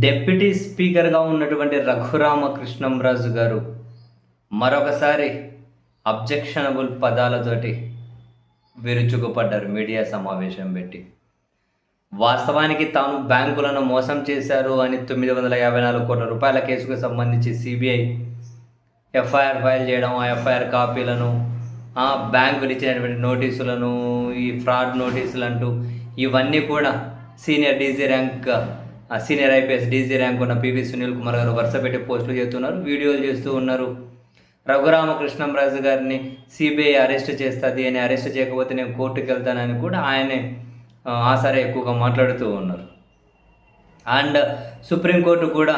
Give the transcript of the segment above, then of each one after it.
Deputy స్పీకర్‌గా ఉన్నటువంటి రఘురామకృష్ణంరాజు గారు మరొకసారి అబ్జెక్షనబుల్ పదాలతోటి విరుచుకుపడ్డారు మీడియా సమావేశం పెట్టి. వాస్తవానికి తాను బ్యాంకులను మోసం చేశారు అని 954,00,00,000 కేసుకు సంబంధించి సిబిఐ ఎఫ్ఐఆర్ ఫైల్ చేయడం, ఆ ఎఫ్ఐఆర్ కాపీలను, బ్యాంకులు ఇచ్చినటువంటి నోటీసులను, ఈ ఫ్రాడ్ నోటీసులంటూ ఇవన్నీ కూడా senior DG rank senior IPS DG rank ఉన్న పివి సునీల్ కుమార్ గారు వరుస పెట్టి పోస్టులు చేస్తున్నారు, వీడియోలు చేస్తూ ఉన్నారు. రఘురామకృష్ణంరాజు గారిని సిబిఐ అరెస్ట్ చేస్తుంది అని, అరెస్ట్ చేయకపోతే నేను కోర్టుకు వెళ్తానని కూడా ఆయనే ఆసారే ఎక్కువగా మాట్లాడుతూ ఉన్నారు. అండ్ సుప్రీంకోర్టు కూడా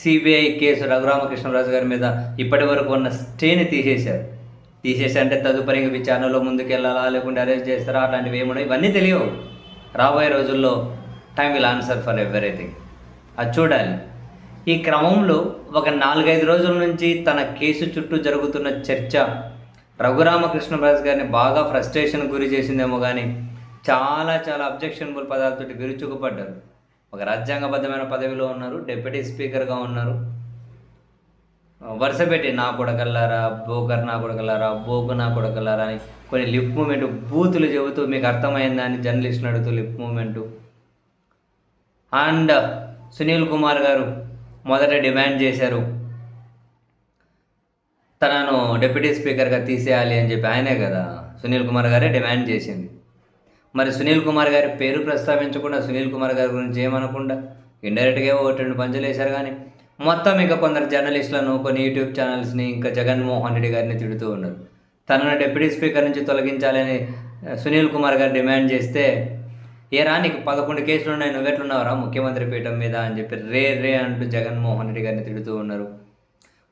సిబిఐ కేసు రఘురామకృష్ణంరాజు గారి మీద ఇప్పటి వరకు ఉన్న స్టేని తీసేశారు. అంటే తదుపరి విచారణలో ముందుకెళ్ళాలా, లేకుంటే అరెస్ట్ చేస్తారా, అట్లాంటివి ఏమున్నాయి ఇవన్నీ తెలియవు. రాబోయే రోజుల్లో time will answer for everything, అది చూడాలి. ఈ క్రమంలో ఒక 4-5 రోజుల నుంచి తన కేసు చుట్టూ జరుగుతున్న చర్చ రఘురామకృష్ణంరాజు గారిని బాగా ఫ్రస్ట్రేషన్ గురి చేసిందేమో కానీ చాలా అబ్జెక్షనబుల్ పదాలతోటి విరుచుకుపడ్డారు. ఒక రాజ్యాంగబద్ధమైన పదవిలో ఉన్నారు, డిప్యూటీ స్పీకర్గా ఉన్నారు. వరుస పెట్టి నా కొడకల్లారా, బోకర్ నా కొడకల్లారా, బోకు నా కొడకల్లారా అని కొన్ని లిప్ మూమెంట్ బూతులు చెబుతూ మీకు అర్థమైందా అని జర్నలిస్ట్ని అడుగుతూ lip movement. And Sunil Kumar గారు మొదట డిమాండ్ చేశారు తనను డిప్యూటీ స్పీకర్గా తీసేయాలి అని చెప్పి. ఆయనే కదా, సునీల్ కుమార్ గారే డిమాండ్ చేసింది. మరి సునీల్ కుమార్ గారి పేరు ప్రస్తావించకుండా, సునీల్ కుమార్ గారి గురించి ఏమనకుండా ఇండైరెక్ట్గా 1-2 పంచులు వేశారు. కానీ మొత్తం ఇంకా కొందరు జర్నలిస్టులను, కొన్ని యూట్యూబ్ ఛానల్స్ని, ఇంకా జగన్మోహన్ రెడ్డి గారిని తిడుతూ ఉన్నారు. తనను డిప్యూటీ స్పీకర్ నుంచి తొలగించాలని సునీల్ కుమార్ గారు డిమాండ్ చేస్తే, ఏరా నీకు 11 కేసులు ఉన్నాయి, నువ్వెట్లున్నావురా ముఖ్యమంత్రి పీఠం మీద అని చెప్పి రే అంటూ జగన్మోహన్ రెడ్డి గారిని తిడుతూ ఉన్నారు.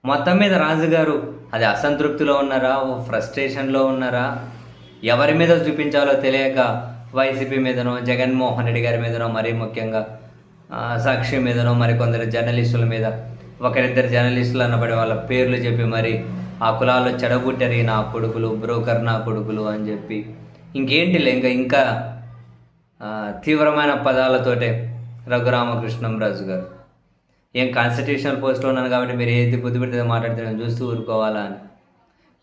మొత్తం మీద రాజుగారు అది అసంతృప్తిలో ఉన్నారా, ఫ్రస్ట్రేషన్లో ఉన్నారా, ఎవరి మీద చూపించాలో తెలియక వైసీపీ మీదనో, జగన్మోహన్ రెడ్డి గారి మీదనో, మరీ ముఖ్యంగా సాక్షి మీదనో, మరికొందరు జర్నలిస్టుల మీద, ఒకరిద్దరు జర్నలిస్టులు అన్నబడి వాళ్ళ పేర్లు చెప్పి మరి ఆ కులాల్లో చెడగొట్టారు, నా కొడుకులు, బ్రోకర్ నా కొడుకులు అని చెప్పి ఇంకేంటిలే ఇంకా తీవ్రమైన పదాలతోటే రఘురామకృష్ణంరాజు గారు. ఏం కాన్స్టిట్యూషనల్ పోస్ట్లో ఉన్నాను కాబట్టి మీరు ఏది బుద్ధి పెడితే మాట్లాడితే నేను చూస్తూ ఊరుకోవాలా అని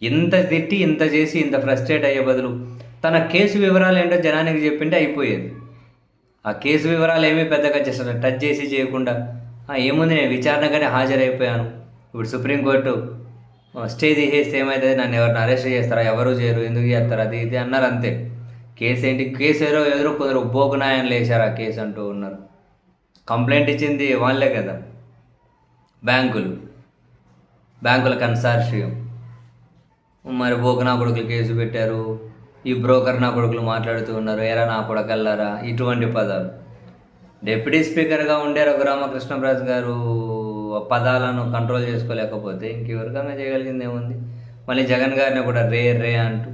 ఇంత తిట్టి, ఇంత చేసి, ఇంత ఫ్రస్ట్రేట్ అయ్యే బదులు తన కేసు వివరాలు ఏంటో జనానికి చెప్పింటే అయిపోయేది. ఆ కేసు వివరాలు ఏమీ పెద్దగా చేస్తారు, టచ్ చేసి చేయకుండా ఏముంది నేను విచారణగానే హాజరైపోయాను, ఇప్పుడు సుప్రీంకోర్టు స్టే తీసేస్తే ఏమవుతుంది, నన్ను ఎవరిని అరెస్ట్ చేస్తారా, ఎవరు చేయరు, ఎందుకు చేస్తారు, అది ఇది అన్నారు అంతే. కేసు ఏంటి, కేసు ఎదురు కొందరు బోకునాయనలు వేశారు ఆ కేసు అంటూ ఉన్నారు. కంప్లైంట్ ఇచ్చింది వాళ్ళే కదా, బ్యాంకుల కన్సార్షియం. మరి బోకనా కొడుకులు కేసు పెట్టారు, ఈ బ్రోకర్ నా కొడుకులు మాట్లాడుతూ ఉన్నారు, ఎరా నా కొడకల్లారా, ఇటువంటి పదాలు. డిప్యూటీ స్పీకర్గా ఉండే రఘురామకృష్ణంరాజు గారు పదాలను కంట్రోల్ చేసుకోలేకపోతే ఇంకెవరికైనా చేయగలిగింది ఏముంది. మళ్ళీ జగన్ గారిని కూడా రే అంటూ